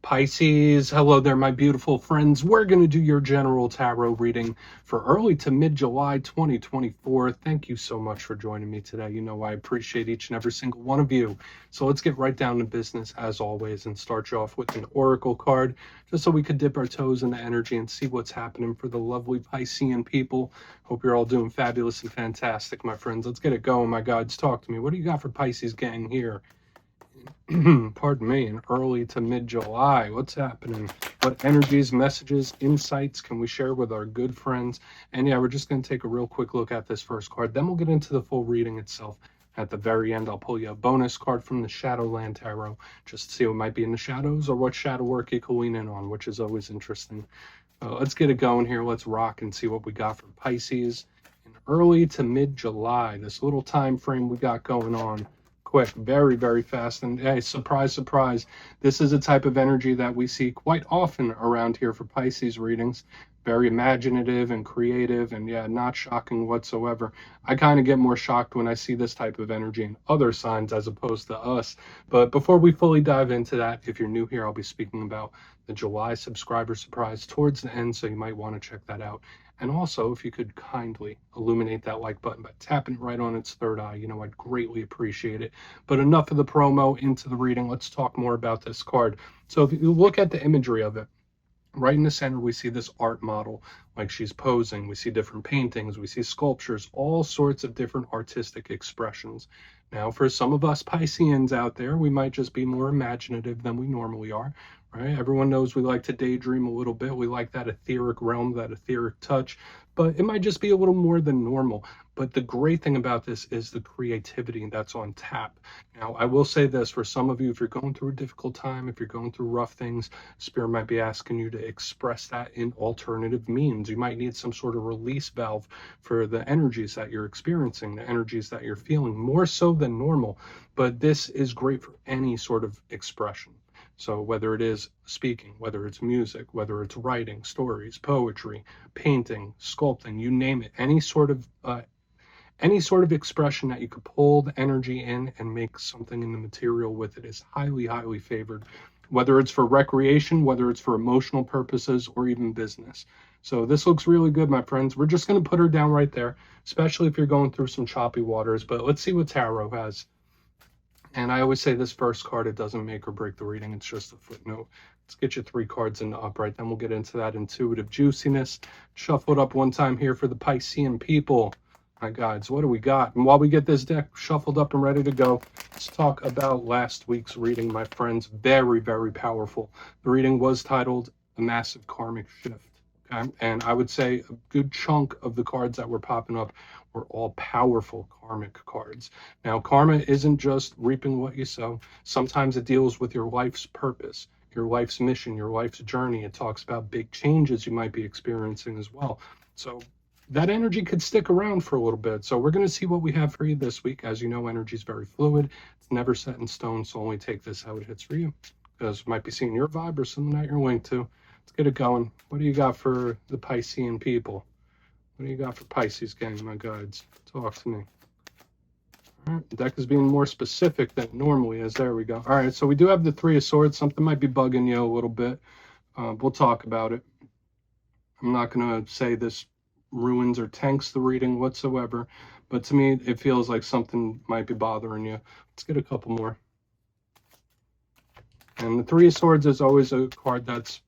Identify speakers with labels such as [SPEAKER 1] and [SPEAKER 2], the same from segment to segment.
[SPEAKER 1] Pisces, hello there, my beautiful friends. We're going to do your general tarot reading for early to mid-July 2024. Thank you so much for joining me today. You know I appreciate each and every single one of you. So let's get right down to business as always and start you off with an oracle card, just so we could dip our toes in the energy and see what's happening for the lovely Piscean people. Hope you're all doing fabulous and fantastic, my friends. Let's get it going, my gods. Talk to me. What do you got for Pisces gang here? Pardon me, in early to mid-July. What's happening? What energies, messages, insights can we share with our good friends? And yeah, we're just going to take a real quick look at this first card. Then we'll get into the full reading itself. At the very end, I'll pull you a bonus card from the Shadowland Tarot, just to see what might be in the shadows or what shadow work you can lean in on, which is always interesting. Let's get it going here. Let's rock and see what we got for Pisces in early to mid-July. This little time frame we got going on. Quick, very, very fast. And hey, surprise, surprise, this is a type of energy that we see quite often around here for Pisces readings. Very imaginative and creative, and yeah, not shocking whatsoever. I kind of get more shocked when I see this type of energy in other signs as opposed to us. But before we fully dive into that, if you're new here, I'll be speaking about the July subscriber surprise towards the end, so you might want to check that out. And also, if you could kindly illuminate that like button by tapping it right on its third eye, you know, I'd greatly appreciate it. But enough of the promo, into the reading. Let's talk more about this card. So if you look at the imagery of it, right in the center, we see this art model, like she's posing. We see different paintings, we see sculptures, all sorts of different artistic expressions. Now, for some of us Pisceans out there, we might just be more imaginative than we normally are, right? Everyone knows we like to daydream a little bit. We like that etheric realm, that etheric touch, but it might just be a little more than normal. But the great thing about this is the creativity that's on tap. Now, I will say this, for some of you, if you're going through a difficult time, if you're going through rough things, Spirit might be asking you to express that in alternative means. You might need some sort of release valve for the energies that you're experiencing, the energies that you're feeling, more so than normal. But this is great for any sort of expression. So whether it is speaking, whether it's music, whether it's writing, stories, poetry, painting, sculpting, you name it, any sort of expression that you could pull the energy in and make something in the material with it is highly, highly favored, whether it's for recreation, whether it's for emotional purposes, or even business. So this looks really good, my friends. We're just going to put her down right there, especially if you're going through some choppy waters. But let's see what tarot has. And I always say this first card, it doesn't make or break the reading. It's just a footnote. Let's get you 3 cards in the upright. Then we'll get into that intuitive juiciness. Shuffle it up one time here for the Piscean people. My guides, what do we got? And while we get this deck shuffled up and ready to go, let's talk about last week's reading, my friends. Very, very powerful. The reading was titled A Massive Karmic Shift. Okay? And I would say a good chunk of the cards that were popping up were all powerful karmic cards. Now, karma isn't just reaping what you sow. Sometimes it deals with your life's purpose, your life's mission, your life's journey. It talks about big changes you might be experiencing as well. So that energy could stick around for a little bit. So we're going to see what we have for you this week. As you know, energy is very fluid. It's never set in stone, so only take this how it hits for you, because it might be seeing your vibe or something that you're linked to. Let's get it going. What do you got for the Piscean people? What do you got for Pisces, gang, my guides? Talk to me. All right, the deck is being more specific than it normally is. There we go. All right, so we do have the 3 of Swords. Something might be bugging you a little bit. We'll talk about it. I'm not going to say this ruins or tanks the reading whatsoever, but to me, it feels like something might be bothering you. Let's get a couple more. And the 3 of Swords is always a card that's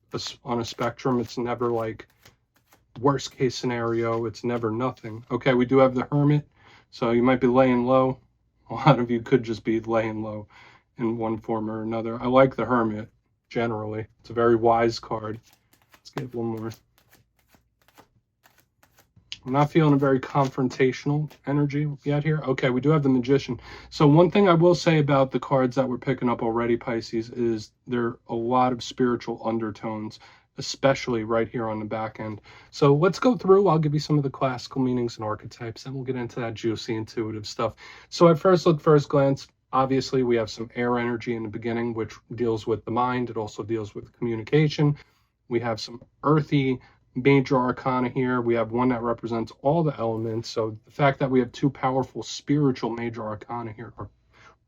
[SPEAKER 1] on a spectrum. It's never like worst case scenario. It's never nothing. Okay, we do have the Hermit, so you might be laying low. A lot of you could just be laying low in one form or another. I like the Hermit generally. It's a very wise card. Let's get one more. I'm not feeling a very confrontational energy yet here. Okay, we do have the Magician. So one thing I will say about the cards that we're picking up already, Pisces, is there are a lot of spiritual undertones, especially right here on the back end. So let's go through. I'll give you some of the classical meanings and archetypes, and we'll get into that juicy, intuitive stuff. So at first glance, obviously we have some air energy in the beginning, which deals with the mind. It also deals with communication. We have some earthy major arcana here. We have one that represents all the elements. So the fact that we have 2 powerful spiritual major arcana here are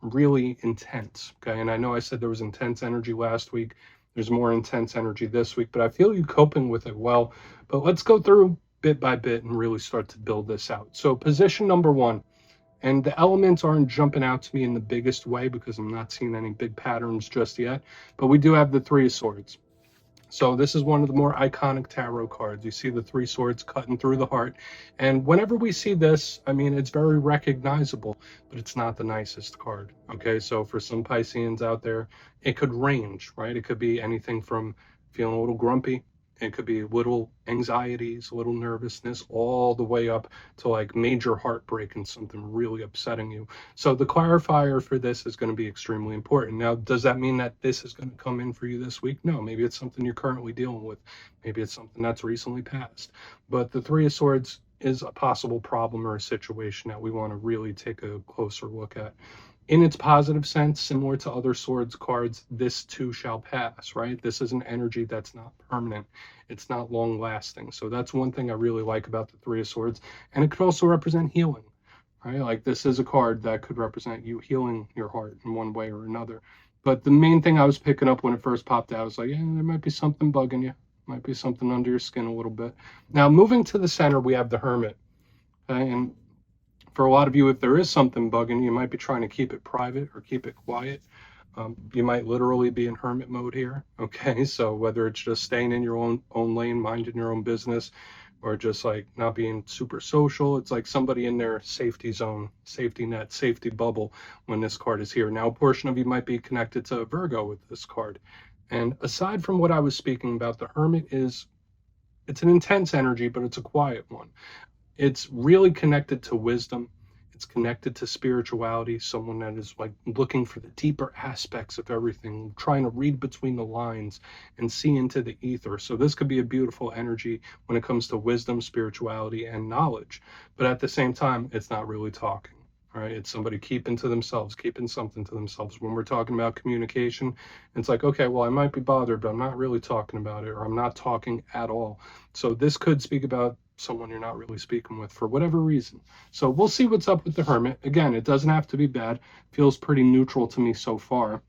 [SPEAKER 1] really intense. Okay, and I know I said there was intense energy last week. There's more intense energy this week, but I feel you coping with it well. But let's go through bit by bit and really start to build this out. So position number 1, and the elements aren't jumping out to me in the biggest way because I'm not seeing any big patterns just yet, but we do have the 3 of Swords. So this is one of the more iconic tarot cards. You see the 3 swords cutting through the heart. And whenever we see this, I mean, it's very recognizable, but it's not the nicest card. Okay, so for some Pisceans out there, it could range, right? It could be anything from feeling a little grumpy. It could be little anxieties, little nervousness, all the way up to like major heartbreak and something really upsetting you. So the clarifier for this is going to be extremely important. Now, does that mean that this is going to come in for you this week? No, maybe it's something you're currently dealing with. Maybe it's something that's recently passed. But the 3 of Swords is a possible problem or a situation that we want to really take a closer look at. In its positive sense, similar to other swords cards, this too shall pass, right? This is an energy that's not permanent. It's not long lasting. So that's one thing I really like about the 3 of Swords. And it could also represent healing, right? Like this is a card that could represent you healing your heart in one way or another. But the main thing I was picking up when it first popped out, I was like, yeah, there might be something bugging you. Might be something under your skin a little bit. Now, moving to the center, we have the Hermit. Okay? And for a lot of you, if there is something bugging you, you might be trying to keep it private or keep it quiet. You might literally be in hermit mode here. Okay, so whether it's just staying in your own lane, minding your own business, or just like not being super social, it's like somebody in their safety zone, safety net, safety bubble when this card is here. Now, a portion of you might be connected to Virgo with this card. And aside from what I was speaking about, the Hermit it's an intense energy, but it's a quiet one. It's really connected to wisdom. It's connected to spirituality, someone that is like looking for the deeper aspects of everything, trying to read between the lines and see into the ether. So this could be a beautiful energy when it comes to wisdom, spirituality, and knowledge. But at the same time, it's not really talking. Right? It's somebody keeping to themselves, keeping something to themselves. When we're talking about communication, it's like, okay, well, I might be bothered, but I'm not really talking about it, or I'm not talking at all. So this could speak about someone you're not really speaking with for whatever reason. So we'll see what's up with the Hermit. Again, it doesn't have to be bad. Feels pretty neutral to me so far.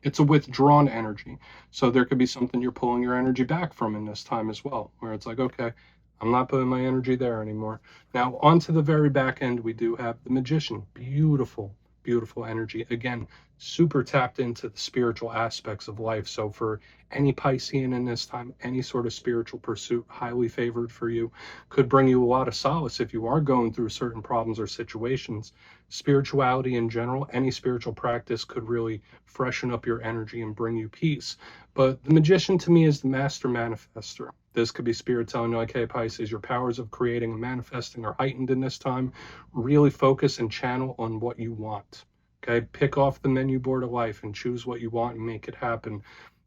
[SPEAKER 1] It's a withdrawn energy. So there could be something you're pulling your energy back from in this time as well, where it's like, okay, I'm not putting my energy there anymore. Now, on to the very back end, we do have the Magician. Beautiful, beautiful energy. Again, super tapped into the spiritual aspects of life. So for any Piscean in this time, any sort of spiritual pursuit, highly favored for you, could bring you a lot of solace if you are going through certain problems or situations. Spirituality in general, any spiritual practice could really freshen up your energy and bring you peace. But the Magician to me is the master manifester. This could be spirit telling you, like, hey, Pisces, your powers of creating and manifesting are heightened in this time. Really focus and channel on what you want. Okay, pick off the menu board of life and choose what you want and make it happen.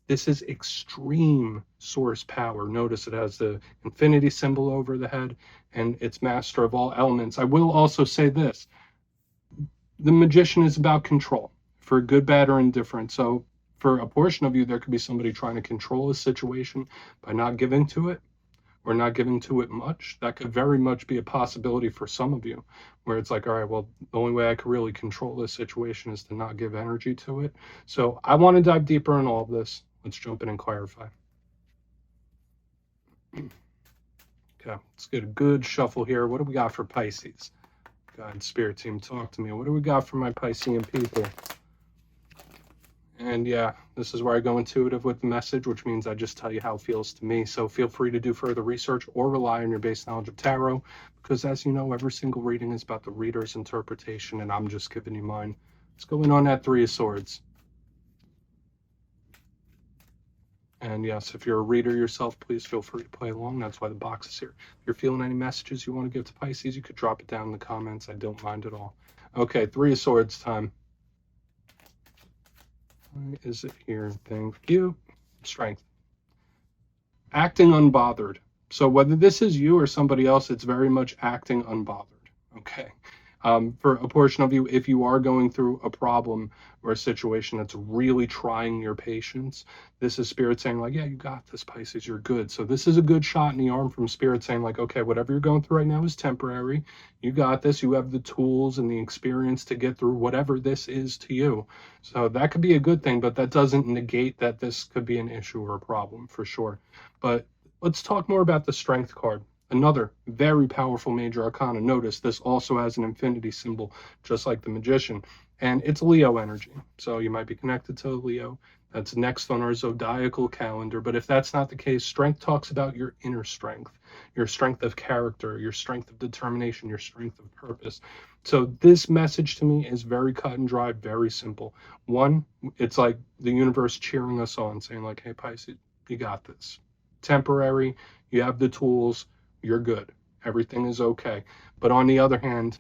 [SPEAKER 1] This is extreme source power. Notice it has the infinity symbol over the head, and it's master of all elements. I will also say this. The Magician is about control, for good, bad, or indifferent. So for a portion of you, there could be somebody trying to control a situation by not giving to it or not giving to it much. That could very much be a possibility for some of you, where it's like, all right, well, the only way I could really control this situation is to not give energy to it. So I want to dive deeper in all of this. Let's jump in and clarify. Okay, let's get a good shuffle here. What do we got for Pisces? God, Spirit Team, talk to me. What do we got for my Piscean people? And yeah, this is where I go intuitive with the message, which means I just tell you how it feels to me. So feel free to do further research or rely on your base knowledge of tarot, because as you know, every single reading is about the reader's interpretation, and I'm just giving you mine. Let's go in on that 3 of Swords. And yes, if you're a reader yourself, please feel free to play along. That's why the box is here. If you're feeling any messages you want to give to Pisces, you could drop it down in the comments. I don't mind at all. Okay, 3 of Swords time. Why is it here? Thank you. Strength. Acting unbothered. So whether this is you or somebody else, it's very much acting unbothered. Okay. For a portion of you, if you are going through a problem or a situation that's really trying your patience, this is Spirit saying like, yeah, you got this, Pisces, you're good. So this is a good shot in the arm from Spirit saying like, okay, whatever you're going through right now is temporary. You got this. You have the tools and the experience to get through whatever this is to you. So that could be a good thing, but that doesn't negate that this could be an issue or a problem for sure. But let's talk more about the Strength card. Another very powerful major arcana. Notice this also has an infinity symbol, just like the Magician, and it's Leo energy. So you might be connected to Leo. That's next on our zodiacal calendar. But if that's not the case, Strength talks about your inner strength, your strength of character, your strength of determination, your strength of purpose. So this message to me is very cut and dry, very simple. One, it's like the universe cheering us on, saying like, hey, Pisces, you got this. Temporary, you have the tools, you're good. Everything is okay. But on the other hand,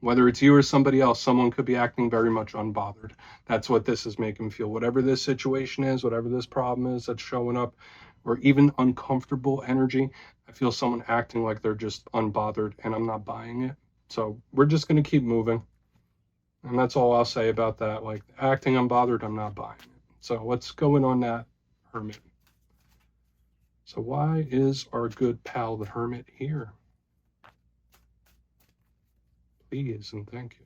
[SPEAKER 1] whether it's you or somebody else, someone could be acting very much unbothered. That's what this is making me feel. Whatever this situation is, whatever this problem is that's showing up, or even uncomfortable energy, I feel someone acting like they're just unbothered, and I'm not buying it. So we're just going to keep moving. And that's all I'll say about that. Like, acting unbothered, I'm not buying it. So let's go in on that Hermit. So why is our good pal, the Hermit, here? Please and thank you.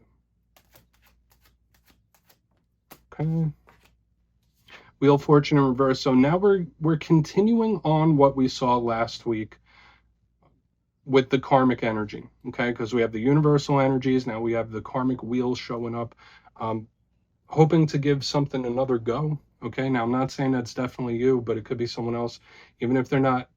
[SPEAKER 1] Okay. Wheel of Fortune in reverse. So now we're continuing on what we saw last week with the karmic energy, okay? Because we have the universal energies. Now we have the karmic wheel showing up, hoping to give something another go, okay? Now, I'm not saying that's definitely you, but it could be someone else. Even if they're not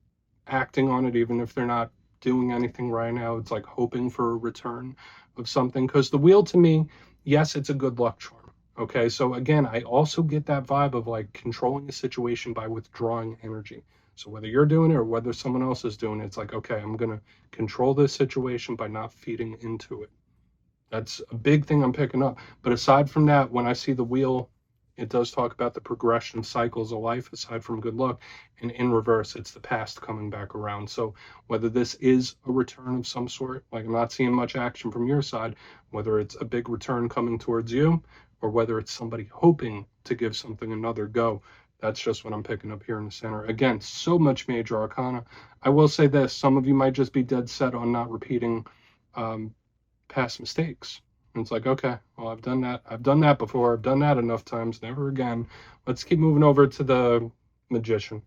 [SPEAKER 1] acting on it, even if they're not doing anything right now, it's like hoping for a return of something. Because the wheel, to me, yes, it's a good luck charm, okay? So again, I also get that vibe of like controlling a situation by withdrawing energy. So whether you're doing it or whether someone else is doing it, it's like, okay, I'm going to control this situation by not feeding into it. That's a big thing I'm picking up. But aside from that, when I see the wheel, it does talk about the progression cycles of life, aside from good luck. And in reverse, it's the past coming back around. So whether this is a return of some sort, like I'm not seeing much action from your side, whether it's a big return coming towards you, or whether it's somebody hoping to give something another go, that's just what I'm picking up here in the center. Again, so much major arcana. I will say this, some of you might just be dead set on not repeating past mistakes. And it's like, okay, well, I've done that before. I've done that enough times, never again. Let's keep moving over to the Magician.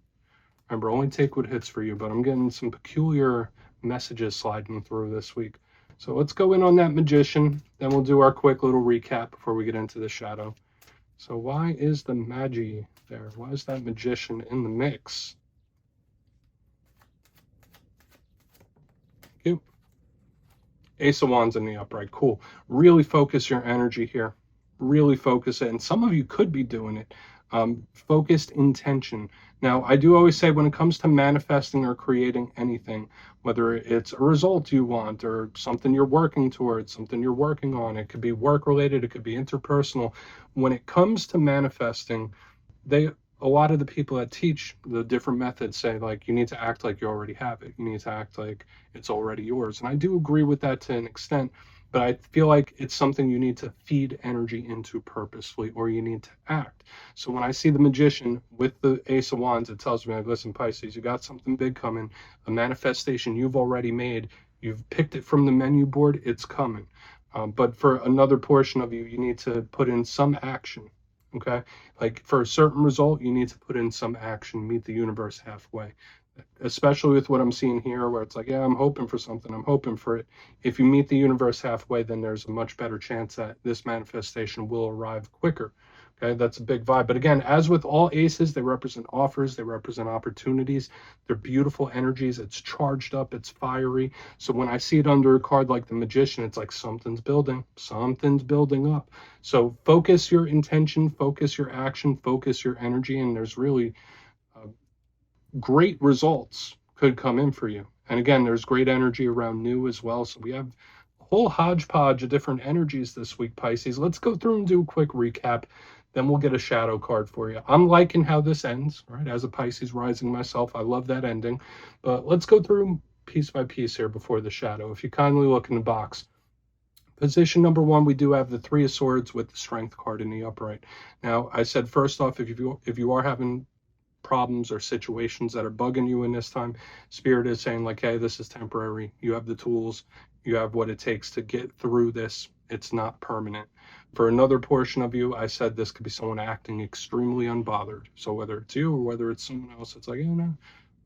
[SPEAKER 1] Remember, only take what hits for you, but I'm getting some peculiar messages sliding through this week. So let's go in on that Magician, then we'll do our quick little recap before we get into the Shadow. So why is the Magi there? Why is that Magician in the mix? Thank you. Ace of Wands in the upright. Cool. Really focus your energy here. Really focus it. And some of you could be doing it. Focused intention. Now, I do always say when it comes to manifesting or creating anything, whether it's a result you want or something you're working towards, something you're working on, it could be work related, it could be interpersonal. When it comes to manifesting, a lot of the people that teach the different methods say like you need to act like you already have it. You need to act like it's already yours. And I do agree with that to an extent, but I feel like it's something you need to feed energy into purposefully, or you need to act. So when I see the Magician with the Ace of Wands, it tells me like, listen, Pisces, you got something big coming, a manifestation you've already made. You've picked it from the menu board, it's coming. But for another portion of you, you need to put in some action. Okay, like for a certain result, you need to put in some action, meet the universe halfway, especially with what I'm seeing here, where it's like, yeah, I'm hoping for something, I'm hoping for it. If you meet the universe halfway, then there's a much better chance that this manifestation will arrive quicker. Okay, that's a big vibe. But again, as with all aces, they represent offers, they represent opportunities. They're beautiful energies. It's charged up, it's fiery. So when I see it under a card like the Magician, it's like something's building up. So focus your intention, focus your action, focus your energy, and there's really great results could come in for you. And again, there's great energy around new as well. So we have a whole hodgepodge of different energies this week, Pisces. Let's go through and do a quick recap. Then we'll get a shadow card for you. I'm liking how this ends, right? As a Pisces rising myself, I love that ending. But let's go through piece by piece here before the shadow. If you kindly look in the box, Position number one, we do have the Three of Swords with the Strength card in the upright. Now, I said first off, if you are having problems or situations that are bugging you in this time, Spirit is saying like, hey, this is temporary. You have the tools, you have what it takes to get through this. It's not permanent. For another portion of you, I said this could be someone acting extremely unbothered. So whether it's you or whether it's someone else, it's like,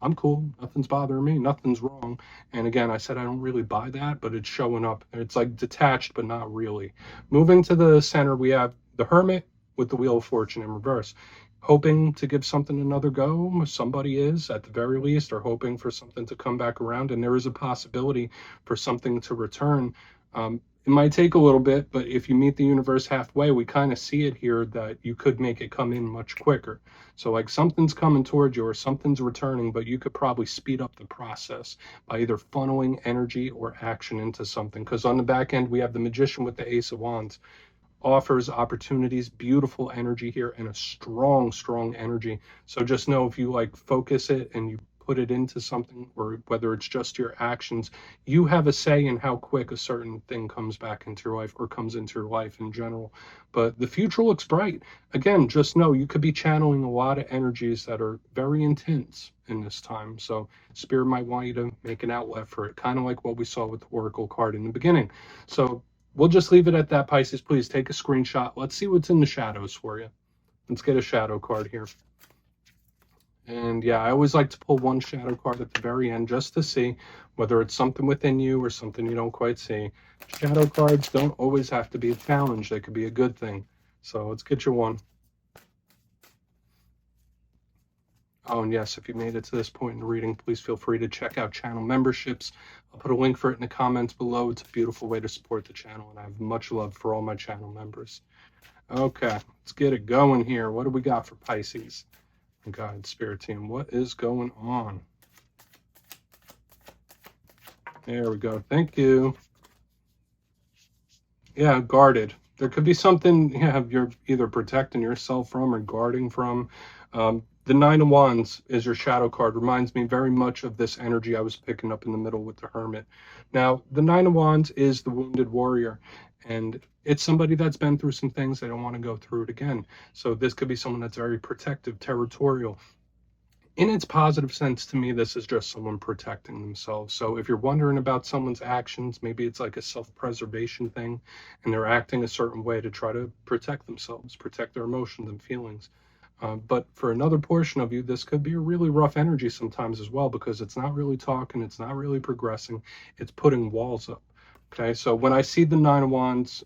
[SPEAKER 1] I'm cool. Nothing's bothering me. Nothing's wrong. And again, I said I don't really buy that, but it's showing up. It's like detached, but not really. Moving to the center, we have the Hermit with the Wheel of Fortune in reverse. Hoping to give something another go. Somebody is, at the very least, or hoping for something to come back around. And there is a possibility for something to return. It might take a little bit, but if you meet the universe halfway, we kind of see it here that you could make it come in much quicker. So like something's coming towards you or something's returning, but you could probably speed up the process by either funneling energy or action into something. Because on the back end, we have the Magician with the Ace of Wands. Offers opportunities, beautiful energy here, and a strong energy. So just know if you like focus it and you put it into something, or whether it's just your actions, you have a say in how quick a certain thing comes back into your life or comes into your life in general. But the future looks bright. Again, just know you could be channeling a lot of energies that are very intense in this time. So Spirit might want you to make an outlet for it, kind of like what we saw with the Oracle card in the beginning. So we'll just leave it at that, Pisces. Please take a screenshot. Let's see what's in the shadows for you. Let's get a shadow card here. And yeah, I always like to pull one shadow card at the very end just to see whether it's something within you or something you don't quite see. Shadow cards don't always have to be a challenge. They could be a good thing. So let's get you one. Oh, and yes, if you made it to this point in the reading, please feel free to check out channel memberships. I'll put a link for it in the comments below. It's a beautiful way to support the channel, and I have much love for all my channel members. Okay, let's get it going here. What do we got for Pisces? God, Spirit team, what is going on? There we go. Thank you. Yeah, guarded. There could be something you're either protecting yourself from or guarding from. The Nine of Wands is your shadow card. Reminds me very much of this energy I was picking up in the middle with the Hermit. Now, the Nine of Wands is the wounded warrior, and it's somebody that's been through some things. They don't want to go through it again. So this could be someone that's very protective, territorial. In its positive sense, to me, this is just someone protecting themselves. So if you're wondering about someone's actions, maybe it's like a self-preservation thing, and they're acting a certain way to try to protect themselves, protect their emotions and feelings. But for another portion of you, this could be a really rough energy sometimes as well, because it's not really talking, it's not really progressing, it's putting walls up. Okay, so when I see the Nine of Wands,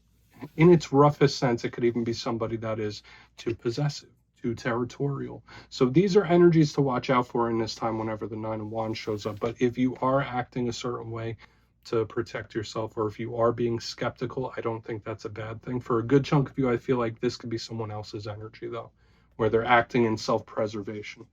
[SPEAKER 1] in its roughest sense, it could even be somebody that is too possessive, too territorial. So these are energies to watch out for in this time whenever the Nine of Wands shows up. But if you are acting a certain way to protect yourself, or if you are being skeptical, I don't think that's a bad thing. For a good chunk of you, I feel like this could be someone else's energy, though, where they're acting in self-preservation.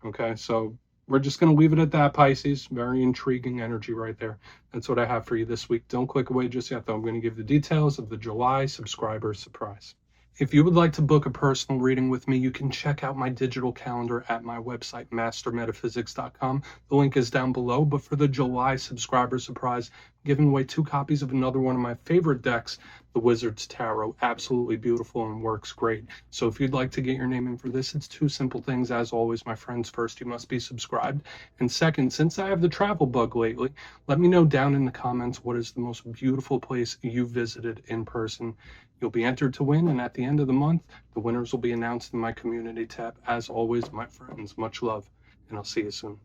[SPEAKER 1] Okay, so we're just going to leave it at that, Pisces. Very intriguing energy right there. That's what I have for you this week. Don't click away just yet, though. I'm going to give the details of the July subscriber surprise. If you would like to book a personal reading with me, you can check out my digital calendar at my website, mastermetaphysics.com. The link is down below. But for the July subscriber surprise, I'm giving away 2 copies of another one of my favorite decks, the Wizard's Tarot. Absolutely beautiful and works great. So if you'd like to get your name in for this, it's 2 simple things. As always, my friends, first, you must be subscribed. And second, since I have the travel bug lately, let me know down in the comments what is the most beautiful place you visited in person. You'll be entered to win, and at the end of the month, the winners will be announced in my community tab. As always, my friends, much love, and I'll see you soon.